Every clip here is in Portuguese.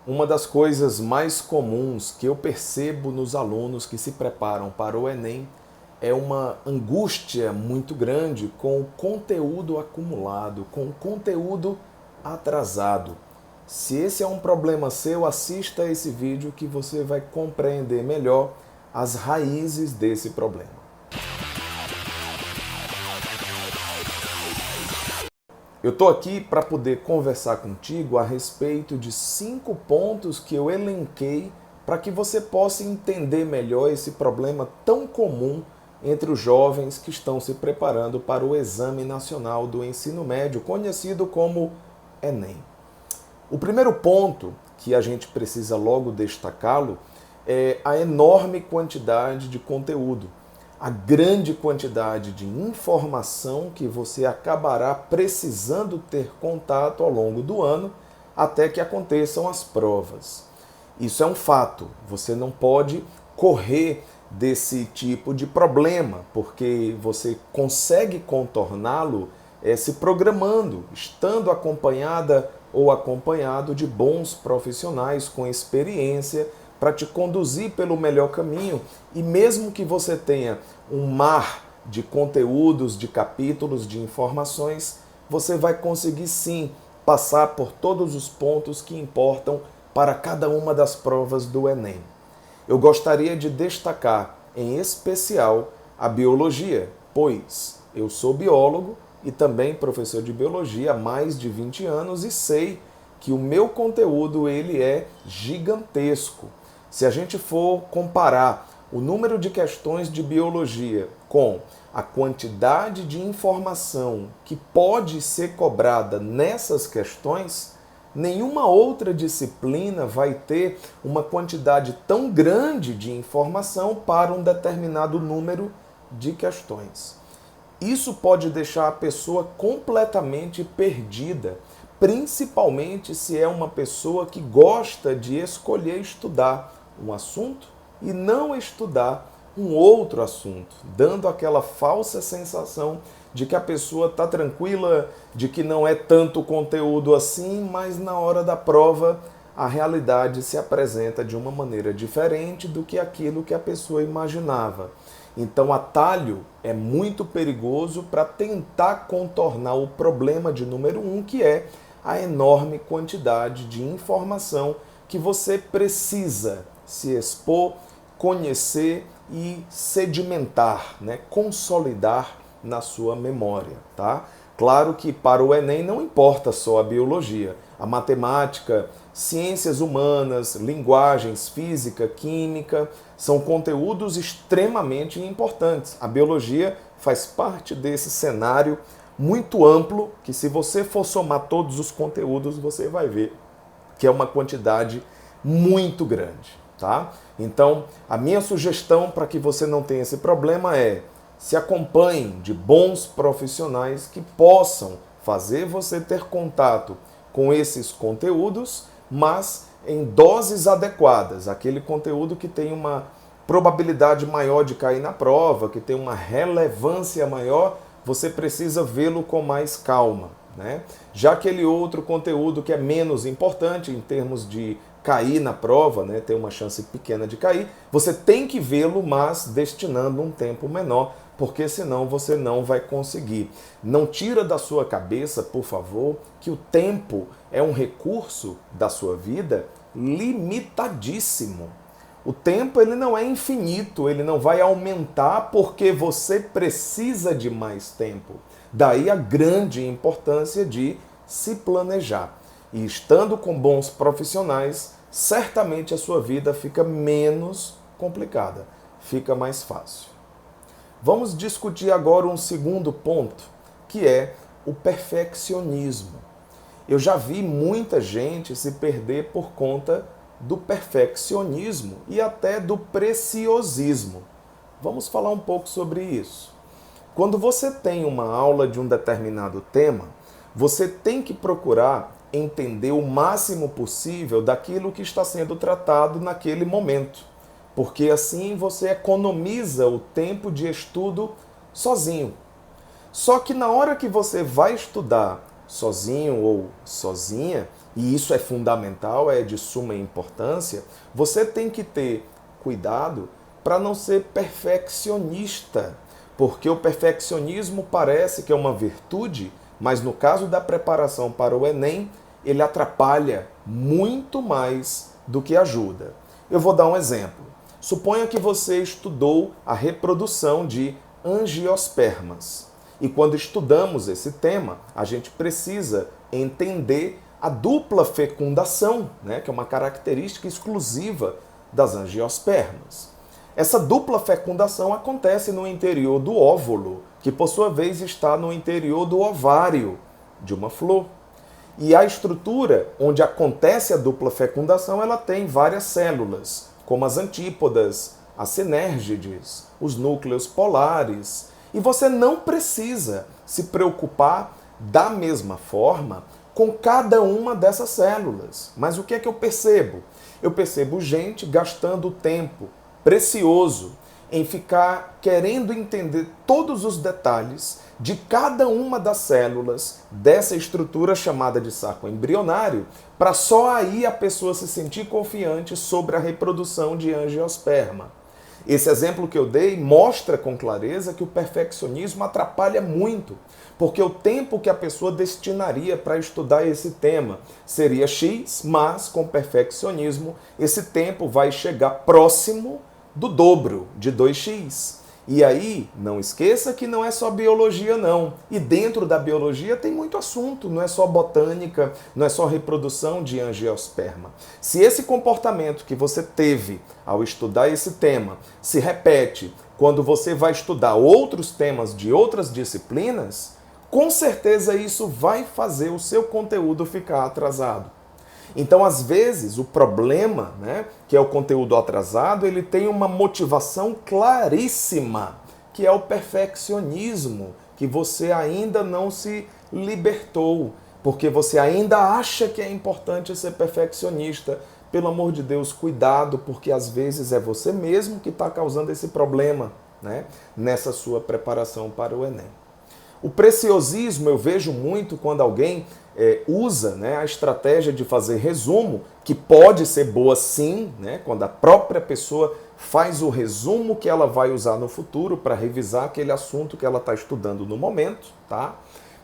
Uma das coisas mais comuns que eu percebo nos alunos que se preparam para o Enem é uma angústia muito grande com o conteúdo acumulado, com o conteúdo atrasado. Se esse é um problema seu, assista a esse vídeo que você vai compreender melhor as raízes desse problema. Eu estou aqui para poder conversar contigo a respeito de 5 pontos que eu elenquei para que você possa entender melhor esse problema tão comum entre os jovens que estão se preparando para o Exame Nacional do Ensino Médio, conhecido como Enem. O primeiro ponto que a gente precisa logo destacá-lo é a enorme quantidade de conteúdo, a grande quantidade de informação que você acabará precisando ter contato ao longo do ano até que aconteçam as provas. Isso é um fato, você não pode correr desse tipo de problema, porque você consegue contorná-lo se programando, estando acompanhada ou acompanhado de bons profissionais com experiência para te conduzir pelo melhor caminho, e mesmo que você tenha um mar de conteúdos, de capítulos, de informações, você vai conseguir sim passar por todos os pontos que importam para cada uma das provas do Enem. Eu gostaria de destacar em especial a biologia, pois eu sou biólogo e também professor de biologia há mais de 20 anos e sei que o meu conteúdo ele é gigantesco. Se a gente for comparar o número de questões de biologia com a quantidade de informação que pode ser cobrada nessas questões, nenhuma outra disciplina vai ter uma quantidade tão grande de informação para um determinado número de questões. Isso pode deixar a pessoa completamente perdida, principalmente se é uma pessoa que gosta de escolher estudar um assunto e não estudar um outro assunto, dando aquela falsa sensação de que a pessoa está tranquila, de que não é tanto conteúdo assim, mas na hora da prova a realidade se apresenta de uma maneira diferente do que aquilo que a pessoa imaginava. Então, atalho é muito perigoso para tentar contornar o problema de número 1, que é a enorme quantidade de informação que você precisa se expor, conhecer e sedimentar, consolidar na sua memória, tá? Claro que para o Enem não importa só a biologia, a matemática, ciências humanas, linguagens, física, química, são conteúdos extremamente importantes. A biologia faz parte desse cenário muito amplo que, se você for somar todos os conteúdos, você vai ver que é uma quantidade muito grande, tá? Então, a minha sugestão para que você não tenha esse problema é: se acompanhe de bons profissionais que possam fazer você ter contato com esses conteúdos, mas em doses adequadas, aquele conteúdo que tem uma probabilidade maior de cair na prova, que tem uma relevância maior, você precisa vê-lo com mais calma, né? Já aquele outro conteúdo que é menos importante em termos de cair na prova, né, ter uma chance pequena de cair, você tem que vê-lo, mas destinando um tempo menor, porque senão você não vai conseguir. Não tira da sua cabeça, por favor, que o tempo é um recurso da sua vida limitadíssimo. O tempo ele não é infinito, ele não vai aumentar porque você precisa de mais tempo. Daí a grande importância de se planejar. E estando com bons profissionais, certamente a sua vida fica menos complicada, fica mais fácil. Vamos discutir agora um segundo ponto, que é o perfeccionismo. Eu já vi muita gente se perder por conta do perfeccionismo e até do preciosismo. Vamos falar um pouco sobre isso. Quando você tem uma aula de um determinado tema, você tem que procurar entender o máximo possível daquilo que está sendo tratado naquele momento, porque assim você economiza o tempo de estudo sozinho. Só que na hora que você vai estudar sozinho ou sozinha, e isso é fundamental, é de suma importância, você tem que ter cuidado para não ser perfeccionista, porque o perfeccionismo parece que é uma virtude, mas no caso da preparação para o Enem, ele atrapalha muito mais do que ajuda. Eu vou dar um exemplo. Suponha que você estudou a reprodução de angiospermas. E quando estudamos esse tema, a gente precisa entender a dupla fecundação, né, que é uma característica exclusiva das angiospermas. Essa dupla fecundação acontece no interior do óvulo, que por sua vez está no interior do ovário de uma flor. E a estrutura onde acontece a dupla fecundação, ela tem várias células, como as antípodas, as sinérgides, os núcleos polares. E você não precisa se preocupar da mesma forma com cada uma dessas células. Mas o que é que eu percebo? Eu percebo gente gastando tempo precioso em ficar querendo entender todos os detalhes de cada uma das células dessa estrutura chamada de saco embrionário, para só aí a pessoa se sentir confiante sobre a reprodução de angiosperma. Esse exemplo que eu dei mostra com clareza que o perfeccionismo atrapalha muito, porque o tempo que a pessoa destinaria para estudar esse tema seria X, mas com perfeccionismo esse tempo vai chegar próximo do dobro de 2x. E aí, não esqueça que não é só biologia não. E dentro da biologia tem muito assunto, não é só botânica, não é só reprodução de angiosperma. Se esse comportamento que você teve ao estudar esse tema se repete quando você vai estudar outros temas de outras disciplinas, com certeza isso vai fazer o seu conteúdo ficar atrasado. Então, às vezes, o problema, né, que é o conteúdo atrasado, ele tem uma motivação claríssima, que é o perfeccionismo, que você ainda não se libertou, porque você ainda acha que é importante ser perfeccionista. Pelo amor de Deus, cuidado, porque às vezes é você mesmo que está causando esse problema, né, nessa sua preparação para o Enem. O preciosismo eu vejo muito quando alguém usa, né, a estratégia de fazer resumo, que pode ser boa sim, né, quando a própria pessoa faz o resumo que ela vai usar no futuro para revisar aquele assunto que ela está estudando no momento, tá?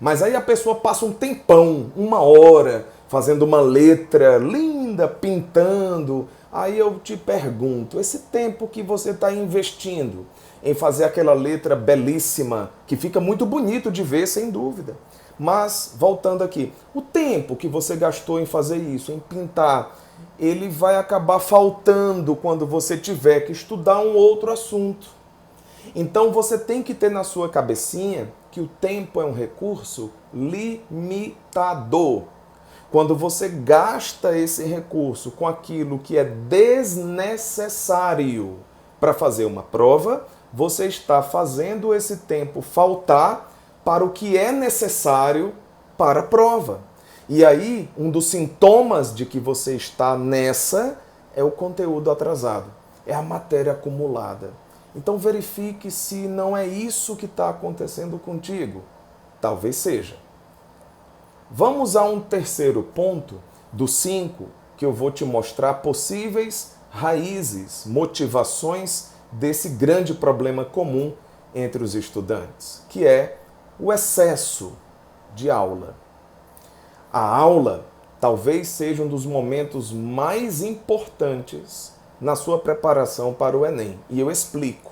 Mas aí a pessoa passa um tempão, 1 hora, fazendo uma letra linda, pintando. Aí eu te pergunto, esse tempo que você está investindo em fazer aquela letra belíssima, que fica muito bonito de ver, sem dúvida. Mas, voltando aqui, o tempo que você gastou em fazer isso, em pintar, ele vai acabar faltando quando você tiver que estudar um outro assunto. Então você tem que ter na sua cabecinha que o tempo é um recurso limitado. Quando você gasta esse recurso com aquilo que é desnecessário para fazer uma prova, você está fazendo esse tempo faltar para o que é necessário para a prova. E aí, um dos sintomas de que você está nessa é o conteúdo atrasado, é a matéria acumulada. Então verifique se não é isso que está acontecendo contigo. Talvez seja. Vamos a um terceiro ponto dos 5 que eu vou te mostrar possíveis raízes, motivações desse grande problema comum entre os estudantes, que é o excesso de aula. A aula talvez seja um dos momentos mais importantes na sua preparação para o Enem. E eu explico.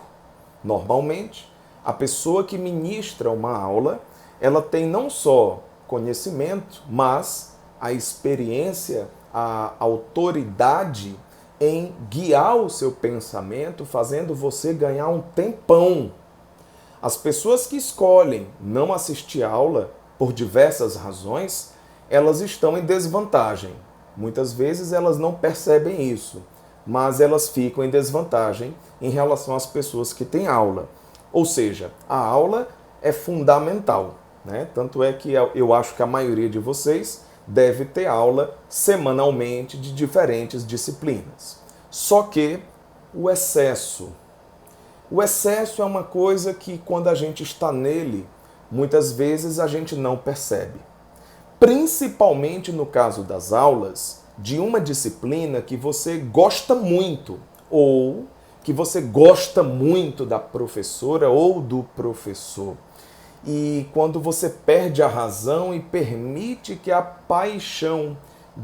Normalmente, a pessoa que ministra uma aula, ela tem não só conhecimento, mas a experiência, a autoridade em guiar o seu pensamento, fazendo você ganhar um tempão. As pessoas que escolhem não assistir aula por diversas razões, elas estão em desvantagem. Muitas vezes elas não percebem isso, mas elas ficam em desvantagem em relação às pessoas que têm aula. Ou seja, a aula é fundamental, né? Tanto é que eu acho que a maioria de vocês deve ter aula semanalmente de diferentes disciplinas. Só que o excesso é uma coisa que quando a gente está nele, muitas vezes a gente não percebe. principalmente no caso das aulas de uma disciplina que você gosta muito ou que você gosta muito da professora ou do professor. E quando você perde a razão e permite que a paixão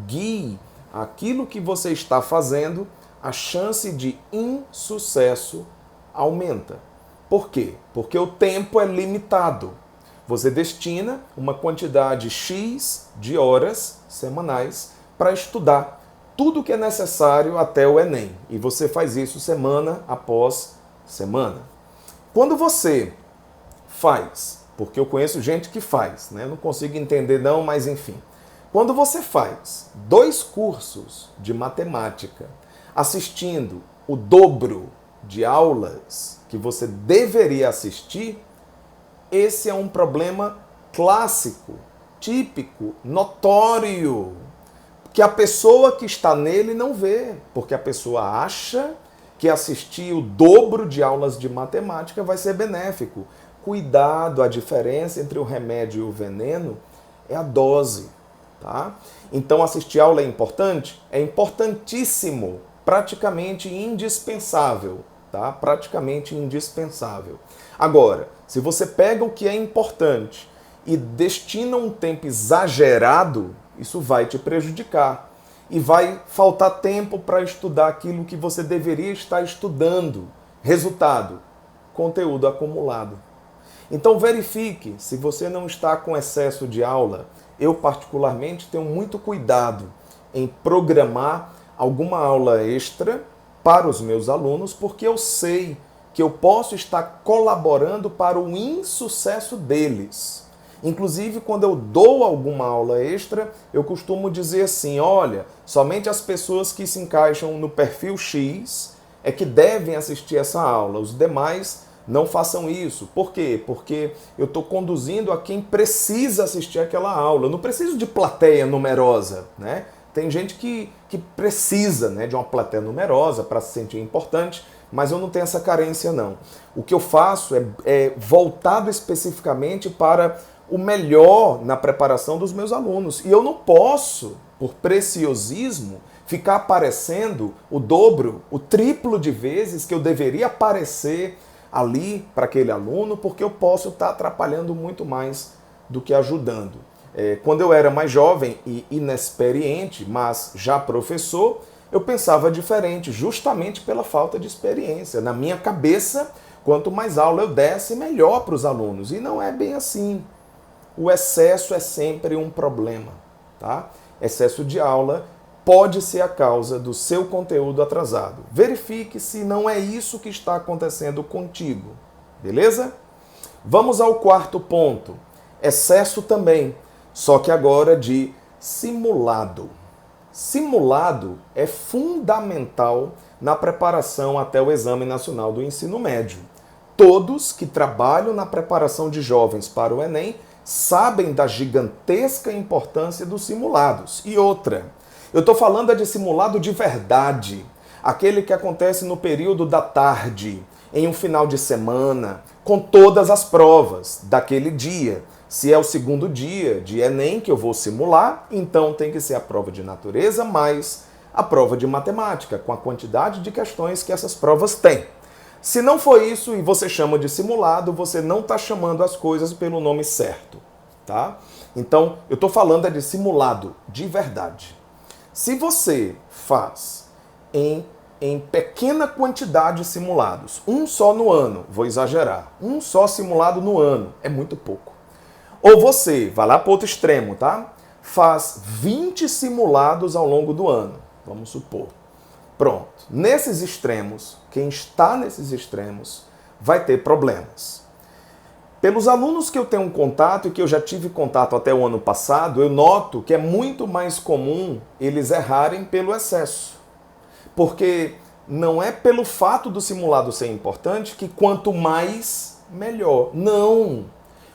guie aquilo que você está fazendo, a chance de insucesso aumenta. Por quê? Porque o tempo é limitado. Você destina uma quantidade X de horas semanais para estudar tudo o que é necessário até o Enem. E você faz isso semana após semana. Quando você faz, porque eu conheço gente que faz, né? Não consigo entender não, mas enfim. Quando você faz 2 cursos de matemática assistindo o dobro de aulas que você deveria assistir, esse é um problema clássico, típico, notório, que a pessoa que está nele não vê, porque a pessoa acha que assistir o dobro de aulas de matemática vai ser benéfico. Cuidado, a diferença entre o remédio e o veneno é a dose, tá? Então assistir aula é importante? É importantíssimo, praticamente indispensável, tá? Praticamente indispensável. Agora, se você pega o que é importante e destina um tempo exagerado, isso vai te prejudicar. E vai faltar tempo para estudar aquilo que você deveria estar estudando. Resultado, conteúdo acumulado. Então verifique se você não está com excesso de aula. Eu particularmente tenho muito cuidado em programar alguma aula extra para os meus alunos, porque eu sei que eu posso estar colaborando para o insucesso deles. Inclusive, quando eu dou alguma aula extra, eu costumo dizer assim, olha, somente as pessoas que se encaixam no perfil X é que devem assistir essa aula. Os demais não façam isso. Por quê? Porque eu estou conduzindo a quem precisa assistir aquela aula. Eu não preciso de plateia numerosa, né? Tem gente que precisa, né, de uma plateia numerosa para se sentir importante, mas eu não tenho essa carência, não. O que eu faço é voltado especificamente para o melhor na preparação dos meus alunos. E eu não posso, por preciosismo, ficar aparecendo o dobro, o triplo de vezes que eu deveria aparecer ali para aquele aluno, porque eu posso estar atrapalhando muito mais do que ajudando. Quando eu era mais jovem e inexperiente, mas já professor, eu pensava diferente, justamente pela falta de experiência. Na minha cabeça, quanto mais aula eu desse, melhor para os alunos. E não é bem assim. O excesso é sempre um problema, tá? Excesso de aula pode ser a causa do seu conteúdo atrasado. Verifique se não é isso que está acontecendo contigo, beleza? Vamos ao 4º ponto. Excesso também, só que agora de simulado. Simulado é fundamental na preparação até o Exame Nacional do Ensino Médio. Todos que trabalham na preparação de jovens para o Enem sabem da gigantesca importância dos simulados. E outra, eu estou falando de simulado de verdade, aquele que acontece no período da tarde, em um final de semana, com todas as provas daquele dia. Se é o segundo dia de Enem que eu vou simular, então tem que ser a prova de natureza mais a prova de matemática, com a quantidade de questões que essas provas têm. Se não for isso e você chama de simulado, você não está chamando as coisas pelo nome certo, tá? Então, eu estou falando de simulado de verdade. Se você faz em pequena quantidade simulados, um só no ano, vou exagerar, um só simulado no ano, é muito pouco. Ou você, vai lá para o outro extremo, tá? Faz 20 simulados ao longo do ano, vamos supor. Pronto. Nesses extremos, quem está nesses extremos vai ter problemas. Pelos alunos que eu tenho um contato e que eu já tive contato até o ano passado, eu noto que é muito mais comum eles errarem pelo excesso. Porque não é pelo fato do simulado ser importante que quanto mais, melhor. Não!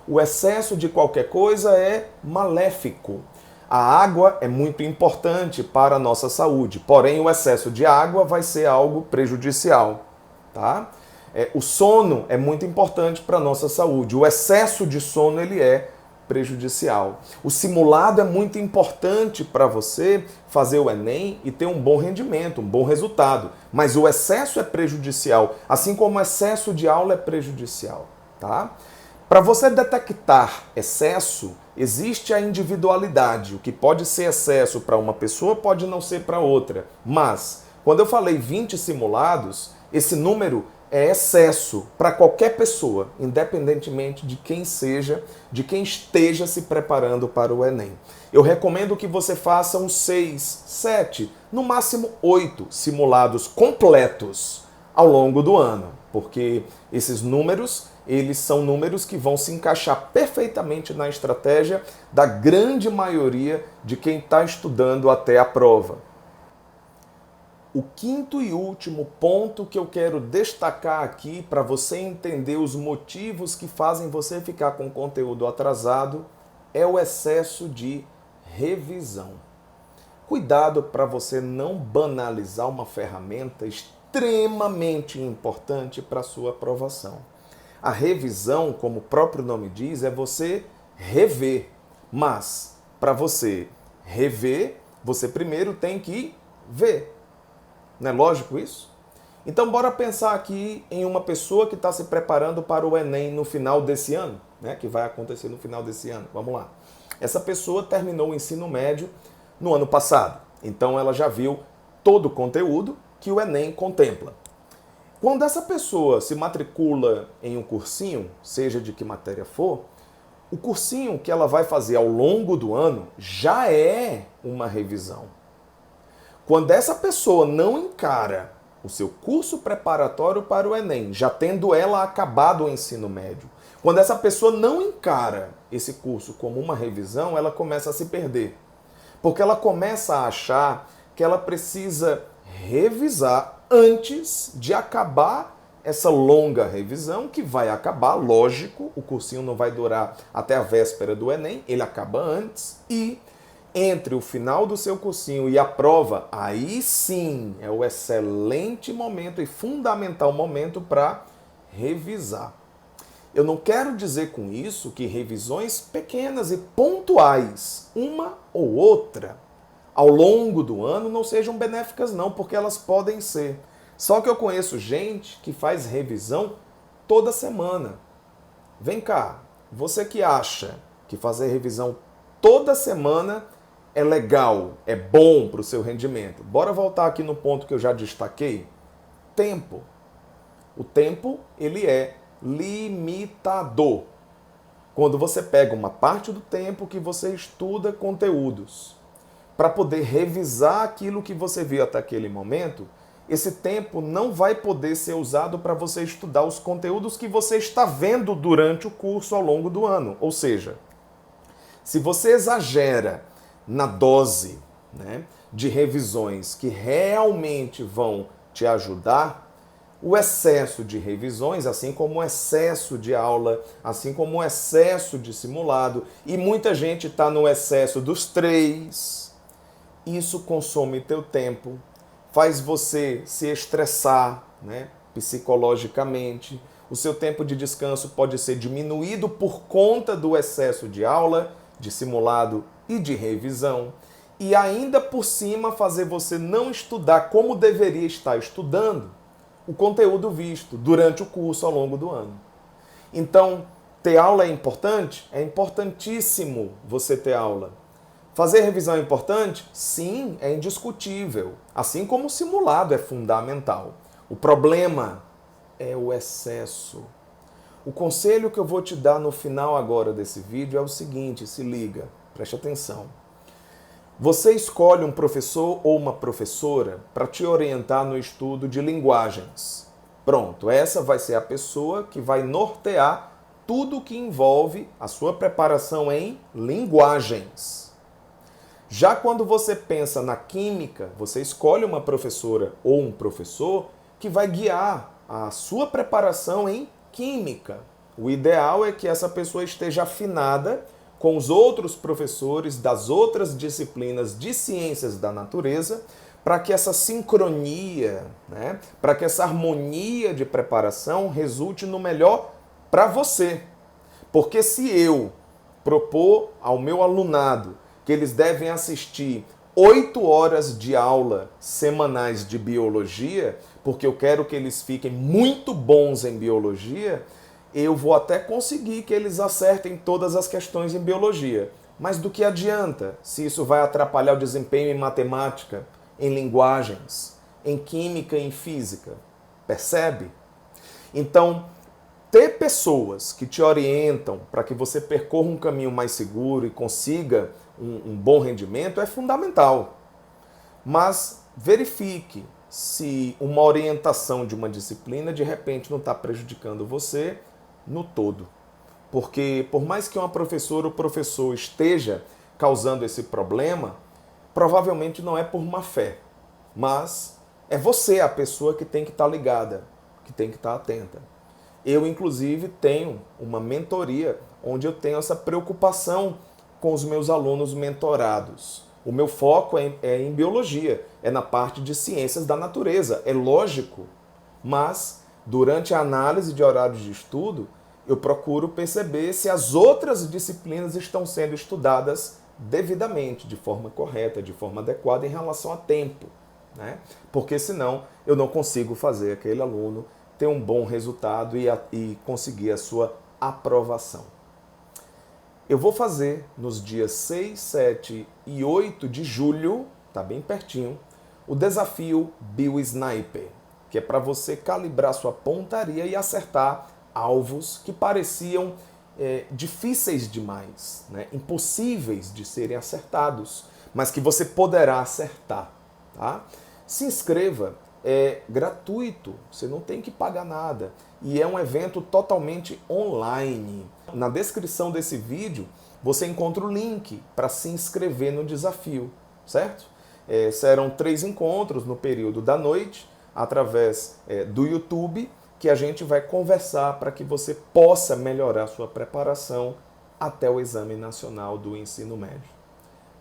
O excesso de qualquer coisa é maléfico. A água é muito importante para a nossa saúde, porém o excesso de água vai ser algo prejudicial, tá? O sono é muito importante para a nossa saúde. O excesso de sono ele é prejudicial. O simulado é muito importante para você fazer o Enem e ter um bom rendimento, um bom resultado. Mas o excesso é prejudicial, assim como o excesso de aula é prejudicial, tá? Para você detectar excesso, existe a individualidade. O que pode ser excesso para uma pessoa pode não ser para outra. Mas, quando eu falei 20 simulados, esse número é excesso para qualquer pessoa, independentemente de quem seja, de quem esteja se preparando para o Enem. Eu recomendo que você faça uns 6, 7, no máximo 8 simulados completos ao longo do ano, porque esses números, eles são números que vão se encaixar perfeitamente na estratégia da grande maioria de quem está estudando até a prova. O quinto e último ponto que eu quero destacar aqui para você entender os motivos que fazem você ficar com conteúdo atrasado é o excesso de revisão. Cuidado para você não banalizar uma ferramenta extremamente importante para a sua aprovação. A revisão, como o próprio nome diz, é você rever. Mas, para você rever, você primeiro tem que ver. Não é lógico isso? Então, bora pensar aqui em uma pessoa que está se preparando para o Enem no final desse ano, né? Que vai acontecer no final desse ano. Vamos lá. Essa pessoa terminou o ensino médio no ano passado. Então, ela já viu todo o conteúdo que o Enem contempla. Quando essa pessoa se matricula em um cursinho, seja de que matéria for, o cursinho que ela vai fazer ao longo do ano já é uma revisão. Quando essa pessoa não encara o seu curso preparatório para o Enem, já tendo ela acabado o ensino médio, quando essa pessoa não encara esse curso como uma revisão, ela começa a se perder. Porque ela começa a achar que ela precisa revisar antes de acabar essa longa revisão, que vai acabar, lógico, o cursinho não vai durar até a véspera do Enem, ele acaba antes, e entre o final do seu cursinho e a prova, aí sim é o excelente momento e fundamental momento para revisar. Eu não quero dizer com isso que revisões pequenas e pontuais, uma ou outra, ao longo do ano não sejam benéficas não, porque elas podem ser. Só que eu conheço gente que faz revisão toda semana. Vem cá, você que acha que fazer revisão toda semana é legal, é bom para o seu rendimento. Bora voltar aqui no ponto que eu já destaquei. Tempo. O tempo, ele é limitador. Quando você pega uma parte do tempo que você estuda conteúdos para poder revisar aquilo que você viu até aquele momento, esse tempo não vai poder ser usado para você estudar os conteúdos que você está vendo durante o curso ao longo do ano. Ou seja, se você exagera na dose, né, de revisões que realmente vão te ajudar, o excesso de revisões, assim como o excesso de aula, assim como o excesso de simulado, e muita gente está no excesso dos 3, isso consome teu tempo, faz você se estressar, né, psicologicamente. O seu tempo de descanso pode ser diminuído por conta do excesso de aula, de simulado e de revisão. E ainda por cima fazer você não estudar como deveria estar estudando o conteúdo visto durante o curso ao longo do ano. Então, ter aula é importante? É importantíssimo você ter aula. Fazer revisão é importante? Sim, é indiscutível. Assim como o simulado é fundamental. O problema é o excesso. O conselho que eu vou te dar no final agora desse vídeo é o seguinte, se liga, preste atenção. Você escolhe um professor ou uma professora para te orientar no estudo de linguagens. Pronto, essa vai ser a pessoa que vai nortear tudo que envolve a sua preparação em linguagens. Já quando você pensa na química, você escolhe uma professora ou um professor que vai guiar a sua preparação em química. O ideal é que essa pessoa esteja afinada com os outros professores das outras disciplinas de ciências da natureza, para que essa sincronia, né, para que essa harmonia de preparação resulte no melhor para você. Porque se eu, propor ao meu alunado que eles devem assistir 8 horas de aula semanais de biologia, porque eu quero que eles fiquem muito bons em biologia, eu vou até conseguir que eles acertem todas as questões em biologia. Mas do que adianta se isso vai atrapalhar o desempenho em matemática, em linguagens, em química e em física? Percebe? Então, ter pessoas que te orientam para que você percorra um caminho mais seguro e consiga um bom rendimento é fundamental. Mas verifique se uma orientação de uma disciplina de repente não está prejudicando você no todo. Porque por mais que uma professora ou professor esteja causando esse problema, provavelmente não é por má fé, mas é você a pessoa que tem que estar ligada, que tem que estar atenta. Eu, inclusive, tenho uma mentoria onde eu tenho essa preocupação com os meus alunos mentorados. O meu foco é em biologia, é na parte de ciências da natureza, é lógico, mas durante a análise de horários de estudo, eu procuro perceber se as outras disciplinas estão sendo estudadas devidamente, de forma correta, de forma adequada em relação a tempo, né? Porque senão eu não consigo fazer aquele aluno ter um bom resultado e conseguir a sua aprovação. Eu vou fazer nos dias 6, 7 e 8 de julho, tá bem pertinho, o desafio BioSniper, que é para você calibrar sua pontaria e acertar alvos que pareciam difíceis demais, né? Impossíveis de serem acertados, mas que você poderá acertar. Tá? Se inscreva, é gratuito, você não tem que pagar nada. E é um evento totalmente online. Na descrição desse vídeo, você encontra o link para se inscrever no desafio, certo? Serão 3 encontros no período da noite, através do YouTube, que a gente vai conversar para que você possa melhorar sua preparação até o Exame Nacional do Ensino Médio.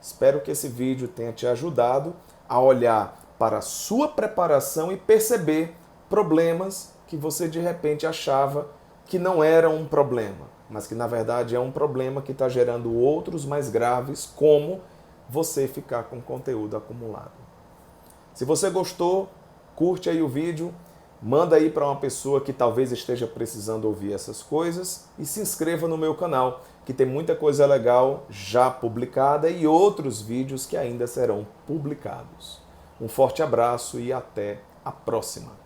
Espero que esse vídeo tenha te ajudado a olhar para a sua preparação e perceber problemas que você de repente achava que não eram um problema, mas que na verdade é um problema que está gerando outros mais graves, como você ficar com conteúdo acumulado. Se você gostou, curte aí o vídeo, manda aí para uma pessoa que talvez esteja precisando ouvir essas coisas e se inscreva no meu canal, que tem muita coisa legal já publicada e outros vídeos que ainda serão publicados. Um forte abraço e até a próxima!